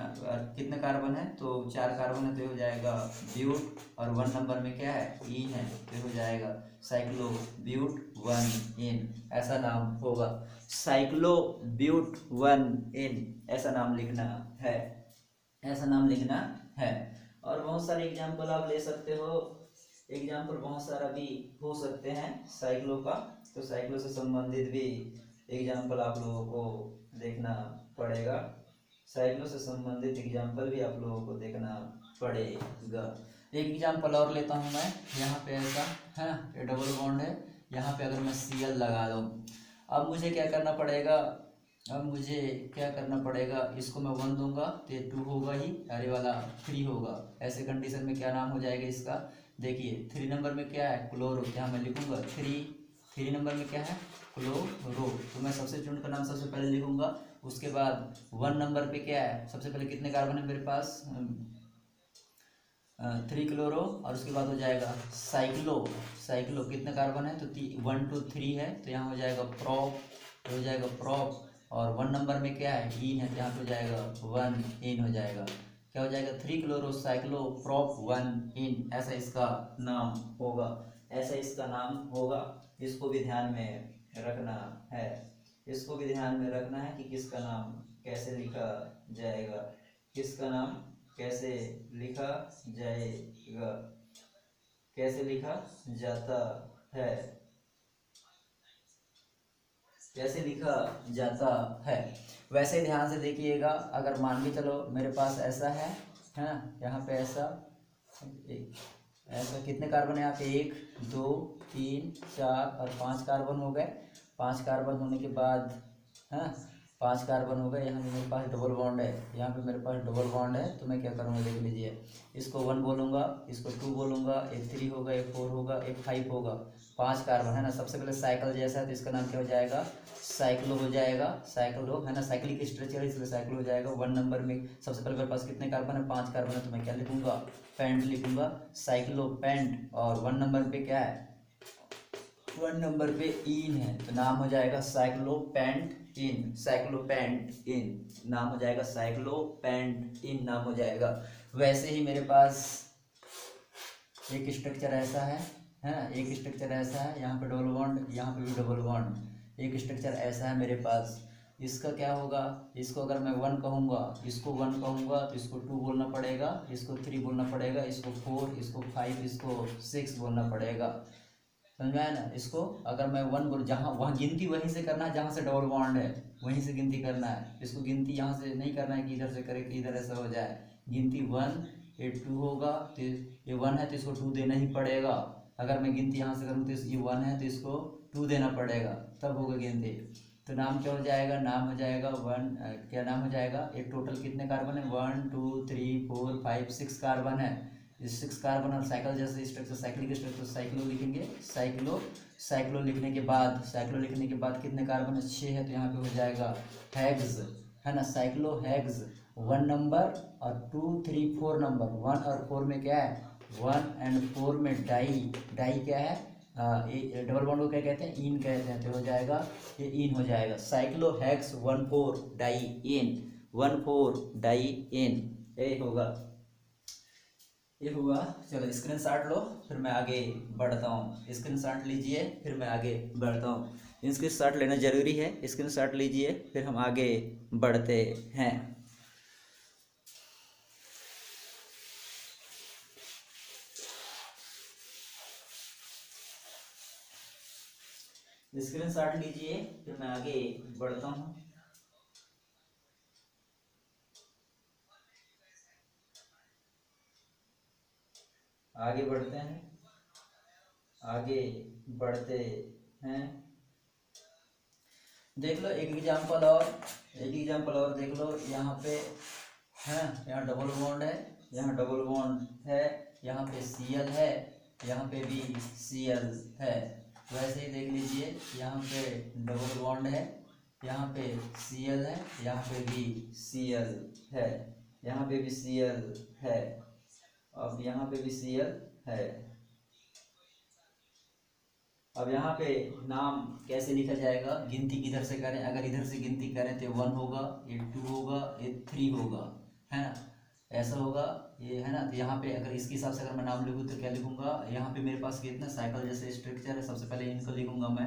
कितने कार्बन है, तो 4 कार्बन है, तो हो जाएगा ब्यूट, और 1 नंबर में क्या है, इन है, तो हो जाएगा साइक्लो ब्यूट 1 इन, ऐसा नाम होगा, साइक्लो ब्यूट 1 इन, ऐसा नाम लिखना है, ऐसा नाम लिखना है। और बहुत सारे एग्जाम्पल आप ले सकते हो, एग्जाम्पल बहुत सारा भी हो सकते हैं साइक्लो का, तो साइक्लो से संबंधित भी एग्जाम्पल आप लोगों को देखना पड़ेगा, साइक्लो से संबंधित एग्जाम्पल भी आप लोगों को देखना पड़ेगा। एक एग्जाम्पल और लेता हूँ मैं, यहाँ पे ऐसा है ना, ये डबल बॉन्ड है, यहाँ पे अगर मैं Cl लगा दूँ, अब मुझे क्या करना पड़ेगा, अब मुझे क्या करना पड़ेगा, इसको मैं 1 दूंगा तो ये 2 होगा ही, अरे वाला 3 होगा, ऐसे कंडीशन में क्या नाम हो जाएगा इसका, देखिए 3 नंबर में क्या है, क्लोरो, क्या मैं लिखूंगा 3 नंबर में क्या है, क्लोरो, तो मैं सब्स्टिट्यूएंट का नाम सबसे पहले लिखूंगा, उसके बाद 1 नंबर पे क्या है, सबसे पहले कितने कार्बन है मेरे पास, 3 क्लोरो, और उसके बाद हो जाएगा साइक्लो, साइक्लो कितने कार्बन है, तो 1 2 3 है, तो यहाँ हो जाएगा प्रोप, हो जाएगा प्रोप, और 1 नंबर में क्या है, इन है, तो यहाँ पे हो जाएगा 1 इन हो जाएगा, क्या हो जाएगा 3 क्लोरो साइक्लो प्रोप 1 इन, ऐसा इसका नाम होगा, ऐसा इसका नाम होगा। इसको भी ध्यान में रखना है, इसको भी ध्यान में रखना है कि किसका नाम कैसे लिखा जाएगा, किसका नाम कैसे लिखा जाएगा, कैसे लिखा जाता है, कैसे लिखा जाता है। वैसे ध्यान से देखिएगा, अगर मान के चलो मेरे पास ऐसा है ना, यहाँ पे ऐसा ऐसा कितने कार्बन है यहाँ पे, 1 2 3 4 और 5 कार्बन हो गए, 5 कार्बन होने के बाद, है ना, 5 कार्बन हो गए, यहाँ पे मेरे पास डबल बॉन्ड है, यहाँ पे मेरे पास डबल बॉन्ड है, तो मैं क्या करूँगा देख लीजिए, इसको 1 बोलूँगा, इसको 2 बोलूँगा, एक 3 होगा, एक 4 होगा, एक 5 होगा, 5 कार्बन है ना, सबसे पहले साइकिल जैसा है तो इसका नाम क्या हो जाएगा, साइक्लो हो जाएगा, साइक्लो है ना, साइक्लिक स्ट्रक्चर है इसलिए साइक्लो हो जाएगा। 1 नंबर में सबसे पहले मेरे पास कितने कार्बन है, 5 कार्बन है, तो मैं क्या लिखूंगा, पेंट लिखूंगा, साइक्लो पेंट, और 1 नंबर पे क्या है, 1 नंबर पे इन है तो नाम हो जाएगा साइक्लोपेंट इन नाम हो जाएगा साइक्लोपेंट इन नाम हो जाएगा। वैसे ही मेरे पास एक स्ट्रक्चर ऐसा है ना, एक स्ट्रक्चर ऐसा है, यहाँ पे डबल बॉन्ड, यहाँ पे भी डबल बॉन्ड। एक स्ट्रक्चर ऐसा है मेरे पास, इसका क्या होगा, इसको अगर मैं 1 कहूँगा, इसको 1 कहूँगा तो इसको 2 बोलना पड़ेगा, इसको 3 बोलना पड़ेगा, इसको 4, इसको 5, इसको 6 बोलना पड़ेगा। समझ में आया ना। इसको अगर मैं 1 बोल, जहाँ वहाँ गिनती वहीं से करना है जहाँ से डबल बॉन्ड है, वहीं से गिनती करना है। इसको गिनती यहाँ से नहीं करना है कि इधर से करे कि इधर ऐसा हो जाए। गिनती 1, ये 2 होगा तो ये 1 है तो इसको 2 देना ही पड़ेगा। अगर मैं गिनती यहाँ से करूँ तो ये 1 है तो इसको 2 देना पड़ेगा, तब होगा गिनती। तो नाम क्या हो जाएगा, नाम हो जाएगा 1, क्या नाम हो जाएगा, एक टोटल कितने कार्बन है, 1 2 3 4 5 6 कार्बन है। इस 6 कार्बन और साइकिल जैसे स्ट्रक्चर, साइक्लिक स्ट्रक्चर, साइक्लो लिखेंगे, साइक्लो लिखने के बाद कितने कार्बन है, 6 है तो यहाँ पे हो जाएगा हेक्स, है ना, साइक्लो हेक्स। 1 नंबर और 2 3 4 नंबर, 1 और 4 में क्या है, 1 एंड 4 में डाई क्या है, डबल बॉन्ड को क्या कहते हैं, इन कहते हैं, तो हो जाएगा ये इन हो जाएगा, साइक्लो हेक्स 14 डाई इन, 14 डाई इन, ये होगा। चलो स्क्रीनशॉट लो, फिर मैं आगे बढ़ता हूँ। स्क्रीनशॉट लीजिए, फिर मैं आगे बढ़ता हूँ। स्क्रीनशॉट लेना जरूरी है, स्क्रीनशॉट लीजिए फिर हम आगे बढ़ते हैं। स्क्रीनशॉट लीजिए फिर मैं आगे बढ़ता हूँ। आगे बढ़ते हैं, आगे बढ़ते हैं। देख लो एक एग्जांपल और देख लो। यहाँ पे है, यहाँ डबल बॉन्ड है, यहाँ डबल बॉन्ड है, यहाँ पे Cl है, यहाँ पे भी Cl है। वैसे ही देख लीजिए, यहाँ पे डबल बॉन्ड है, यहाँ पे Cl है, यहाँ पे भी Cl है, यहाँ पे भी Cl है, अब यहाँ पे भी Cl है। अब यहाँ पे नाम कैसे लिखा जाएगा, गिनती किधर से करें, अगर इधर से गिनती करें तो 1 होगा, ये 2 होगा, ये 3 होगा, है ना, ऐसा होगा ये, है ना। तो यहाँ पे अगर इसके हिसाब से अगर मैं नाम लिखूँ तो क्या लिखूँगा, यहाँ पे मेरे पास कितना साइकिल जैसे स्ट्रक्चर है, सबसे पहले इनको लिखूँगा मैं।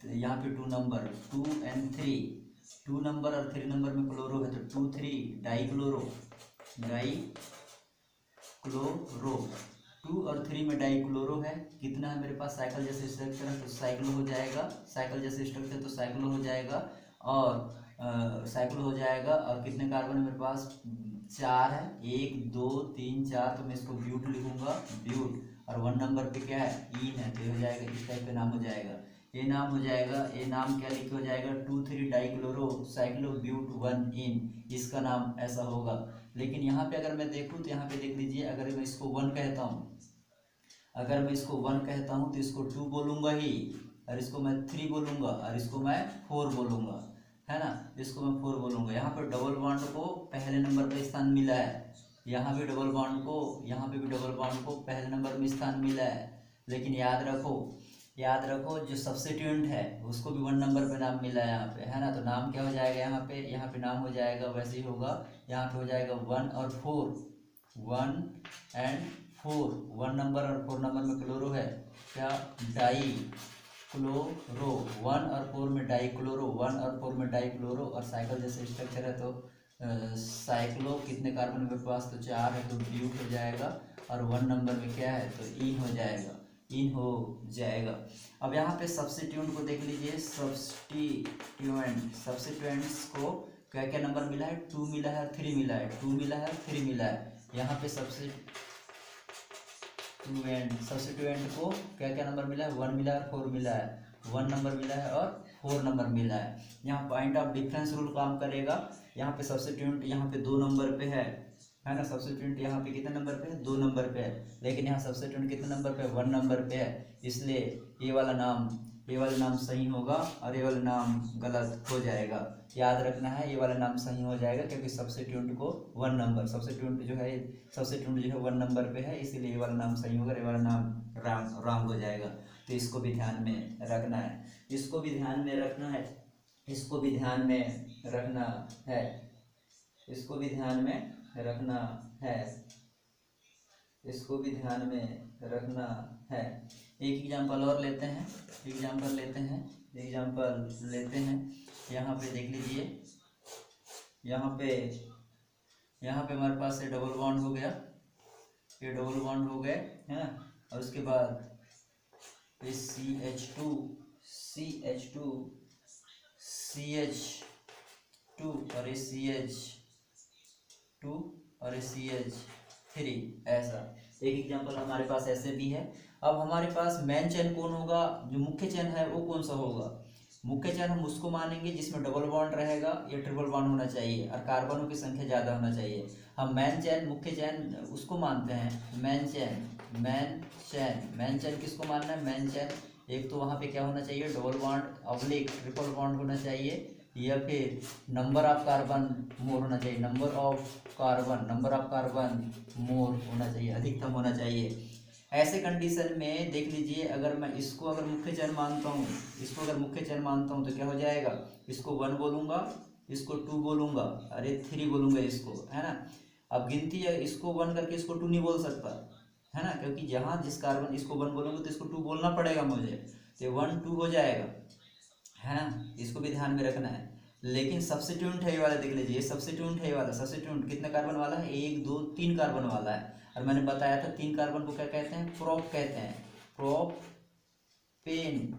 तो यहाँ पे 2 नंबर 2 and 3, 2 नंबर और 3 नंबर में क्लोरो है तो 2 3 डाई क्लोरो 2 और 3 में डाई क्लोरो है। कितना है मेरे पास, साइकिल जैसे स्ट्रक्चर है तो साइक्लो हो जाएगा, साइकिल जैसे स्ट्रक्चर तो साइक्लो हो जाएगा, और साइक्लो हो जाएगा। और कितने कार्बन है मेरे पास, 4 है, 1 2 3 4, तो मैं इसको ब्यूट लिखूंगा, ब्यूट। और 1 नंबर पे क्या है, इन है, तो ये हो जाएगा, इस टाइप का नाम हो जाएगा, ये नाम हो जाएगा। ये नाम क्या लिखे हो जाएगा, 2 3 डाइक्लोरो साइक्लो ब्यूट 1 इन, इसका नाम ऐसा होगा। लेकिन यहाँ पे अगर मैं देखूँ तो यहाँ पे देख लीजिए, अगर मैं इसको 1 कहता हूँ, तो इसको 2 बोलूँगा ही, और इसको मैं 3 बोलूँगा, और इसको मैं 4 बोलूँगा, है ना, इसको मैं 4 बोलूँगा। यहाँ पर डबल बॉन्ड को पहले नंबर पर स्थान मिला है, यहाँ भी डबल बॉन्ड को, यहाँ पे भी डबल बॉन्ड को पहले नंबर में स्थान मिला है। लेकिन याद रखो जो सब्स्टिट्यूएंट है उसको भी 1 नंबर पे नाम मिला है यहाँ पे, है ना। तो नाम क्या हो जाएगा, यहाँ पे नाम हो जाएगा, वैसे ही होगा, यहाँ पे हो जाएगा 1 और 4, 1 and 4, 1 नंबर और 4 नंबर में क्लोरो है, क्या, डाई क्लोरो, 1 और 4 में डाई क्लोरो, 1 और 4 में डाई क्लोरो। और साइकिल जैसे स्ट्रक्चर है तो साइक्लो, कितने कार्बन मेरे पास, तो 4 है तो ब्यूट हो जाएगा, और 1 नंबर में क्या है तो इन हो जाएगा, अब यहाँ पे सब्स्टिट्यूएंट को देख लीजिए, सब्स्टिट्यूएंट्स को क्या क्या नंबर मिला है, 2 मिला है और 3 मिला है, 2 मिला है और 3 मिला है। यहाँ पे सब्स्टिट्यूएंट को क्या क्या नंबर मिला है, 1 मिला है और 4 मिला है, 1 नंबर मिला है और 4 नंबर मिला है। यहाँ पॉइंट ऑफ डिफरेंस रूल काम करेगा। यहाँ पे सब्स्टिट्यूएंट यहाँ पे 2 नंबर पे है ना, सब्स्टिट्यूएंट यहाँ पे कितने नंबर पे है, 2 नंबर पे है, लेकिन यहाँ सब्स्टिट्यूएंट कितने नंबर पे है, 1 नंबर पे है, इसलिए ये वाला ये वाला नाम सही होगा और ये वाला नाम गलत हो जाएगा। याद रखना है, ये वाला नाम सही हो जाएगा क्योंकि सब्स्टिट्यूट को 1 नंबर, सब्स्टिट्यूट जो है 1 नंबर पे है, इसीलिए ये वाला नाम सही होगा, ये वाला नाम रॉन्ग हो जाएगा। तो इसको भी ध्यान में रखना है, इसको भी ध्यान में रखना है, इसको भी ध्यान में रखना है, इसको भी ध्यान में रखना है, इसको भी ध्यान में रखना है। एक एग्जांपल और लेते हैं, एग्जांपल लेते हैं। यहाँ पे देख लीजिए, यहाँ पे हमारे पास ये डबल बॉन्ड हो गया, ये डबल बॉन्ड हो गए है, और उसके बाद ये CH2 और ये CH2 और ये CH3, ऐसा एक एग्जांपल हमारे पास ऐसे भी है। अब हमारे पास मेन चेन कौन होगा, जो मुख्य चेन है वो कौन सा होगा? मुख्य चेन हम उसको मानेंगे जिसमें डबल बॉन्ड रहेगा या ट्रिपल बॉन्ड होना चाहिए और कार्बनों की संख्या ज़्यादा होना चाहिए। हम मेन चेन, मुख्य चेन उसको मानते हैं मेन चेन किसको मानना है? मेन चेन एक तो वहाँ पे क्या होना चाहिए, double bond oblique triple bond होना चाहिए, या फिर नंबर ऑफ कार्बन मोर होना चाहिए, नंबर ऑफ कार्बन मोर होना चाहिए, अधिकतम होना चाहिए। ऐसे कंडीशन में देख लीजिए, अगर मैं इसको अगर मुख्य चेन मानता हूँ, तो क्या हो जाएगा, इसको 1 बोलूँगा, इसको 2 बोलूँगा, अरे 3 बोलूँगा इसको, है ना। अब गिनती है, इसको 1 करके इसको 2 नहीं बोल सकता, है ना, क्योंकि जहाँ जिस कार्बन इसको 1 बोलूँगा तो इसको 2 बोलना पड़ेगा मुझे, तो 1 2 हो जाएगा, है ना। इसको भी ध्यान में रखना है। लेकिन सब्स्टिट्यूट है ये वाला, देख लीजिए, सब्स्टिट्यूट है ये वाला, सब्स्टिट्यूट कितने कार्बन वाला है? 1 2 3 कार्बन वाला है। और मैंने बताया था 3 कार्बन को क्या कहते हैं? प्रोप कहते हैं, प्रोपेन।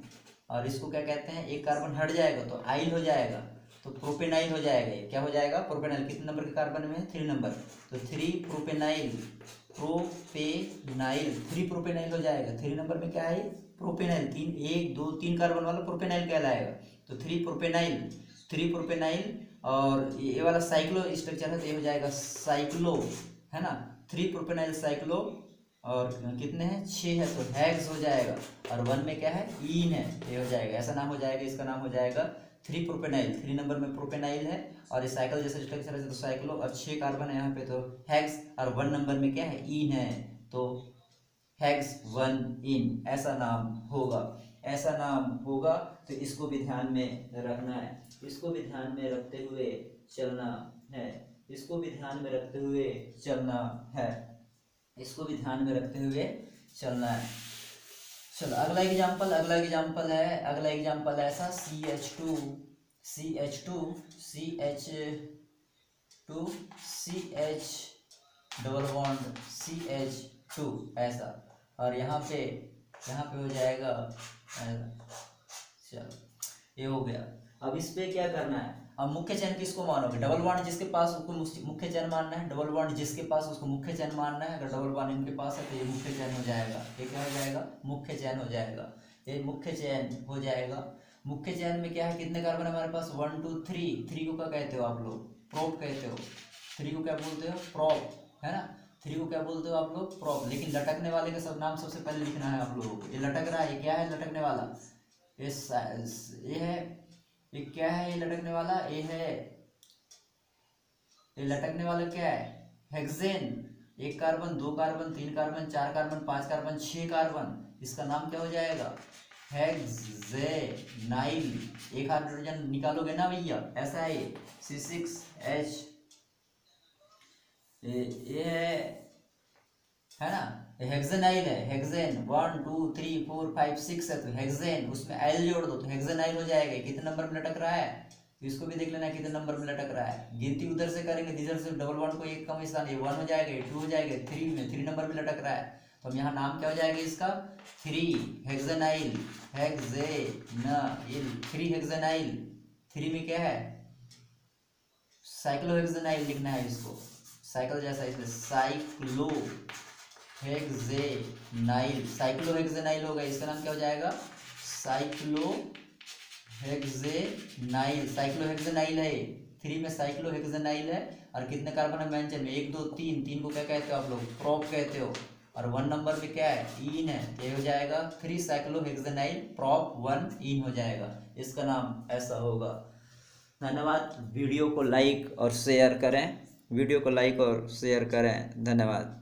और इसको क्या कहते हैं? एक कार्बन हट जाएगा तो आइल हो जाएगा, तो प्रोपेनाइल हो जाएगा। ये क्या हो जाएगा? प्रोपेनाइल। कितने नंबर के कार्बन में है? 3 नंबर, तो 3 प्रोपेनाइल 3 प्रोपेनाइल हो जाएगा। 3 नंबर में क्या है? प्रोपेनाइल। 1 2 3 कार्बन वाला प्रोपेनाइल कहलाएगा, तो 3 प्रोपेनाइल। और ये वाला साइक्लो स्ट्रक्चर है तो ये हो जाएगा साइक्लो, है ना, 3 प्रोपेनाइल साइक्लो। और कितने हैं? 6 है, तो हेक्स हो जाएगा। और 1 में क्या है? ईन है, ये हो जाएगा, ऐसा नाम हो जाएगा, इसका नाम हो जाएगा 3 प्रोपेनाइल। 3 नंबर में प्रोपेनाइल है और ये साइकिल जैसा स्ट्रक्चर है तो साइक्लो, और 6 कार्बन है यहाँ पे तो हेक्स। और 1 नंबर में क्या है? ईन है, तो हेक्स 1 इन, ऐसा नाम होगा। तो इसको भी ध्यान में रखना है, इसको भी ध्यान में रखते हुए चलना है, इसको भी ध्यान में रखते हुए चलना है, इसको भी ध्यान में रखते हुए चलना है। चलो अगला एग्जांपल है ऐसा, CH2 डबल बॉन्ड CH2, ऐसा। और यहाँ पे हो जाएगा, चलो ये हो गया। अब इस पे क्या करना है? अब मुख्य चैन किसको मानोगे? डबल बॉन्ड जिसके पास उसको मुख्य चैन मानना है, डबल बॉन्ड जिसके पास उसको मुख्य चैन मानना है। अगर डबल बॉन्ड इनके पास है तो ये मुख्य चैन हो जाएगा, ये क्या हो जाएगा? मुख्य चैन हो जाएगा, ये मुख्य चैन हो जाएगा। मुख्य चैन में क्या है? कितने कार्बन हमारे पास? 1 2 3। 3 को क्या कहते हो आप लोग? प्रोप कहते हो। 3 को क्या बोलते हो? प्रोप, है ना। 3 को क्या बोलते हो आप लोग? प्रोप। लेकिन लटकने वाले का सब नाम सबसे पहले लिखना है आप लोगों को। ये लटक रहा है, ये क्या है? लटकने वाला, ये है, ये क्या है? ये लटकने वाला, ये है, ये लटकने वाला क्या है? Hexane. 1 carbon 2 carbon 3 carbon 4 carbon 5 carbon 6 carbon, इसका नाम क्या हो जाएगा? हेक्सेनाइल। एक हाइड्रोजन निकालोगे ना भैया, ऐसा है ये C6H, ये है ना, हेक्सेनाइल है। हेक्सेन 1 2 3 4 5 6 है, तो हेक्सेन, उसमें आइल जोड़ दो तो हेक्सेनाइल हो जाएगा। कितने नंबर में लटक रहा है? तो इसको भी देख लेना कितने नंबर में लटक रहा है। गिनती उधर से करेंगे, इधर से डबल बॉन्ड को एक कम स्थान, ये 1 हो जाएगा, 2 हो जाएगा, 3 नंबर में लटक रहा है, तो हम यहाँ नाम क्या हो जाएगा इसका? 3 हेक्सेनाइल, 3 हेक्सेनाइल। 3 में क्या है? साइक्लोहेक्सेनाइल लिखना है इसको, साइकिल जैसा, इसलिए साइक्लोहेक्सेनाइल होगा। इसका नाम क्या हो जाएगा? साइक्लोहेक्सेनाइल है। 3 में साइक्लोहेक्सेनाइल है। और कितने कार्बन है मेन चेन में? 1 2 3। 3 को क्या कहते हो आप लोग? प्रोप कहते हो। और 1 नंबर पे क्या है, इन है, तो ये हो जाएगा 3 साइक्लोहेक्सेनाइल प्रॉप 1 इन हो जाएगा, इसका नाम ऐसा होगा। धन्यवाद। वीडियो को लाइक और शेयर करें, वीडियो को लाइक और शेयर करें। धन्यवाद।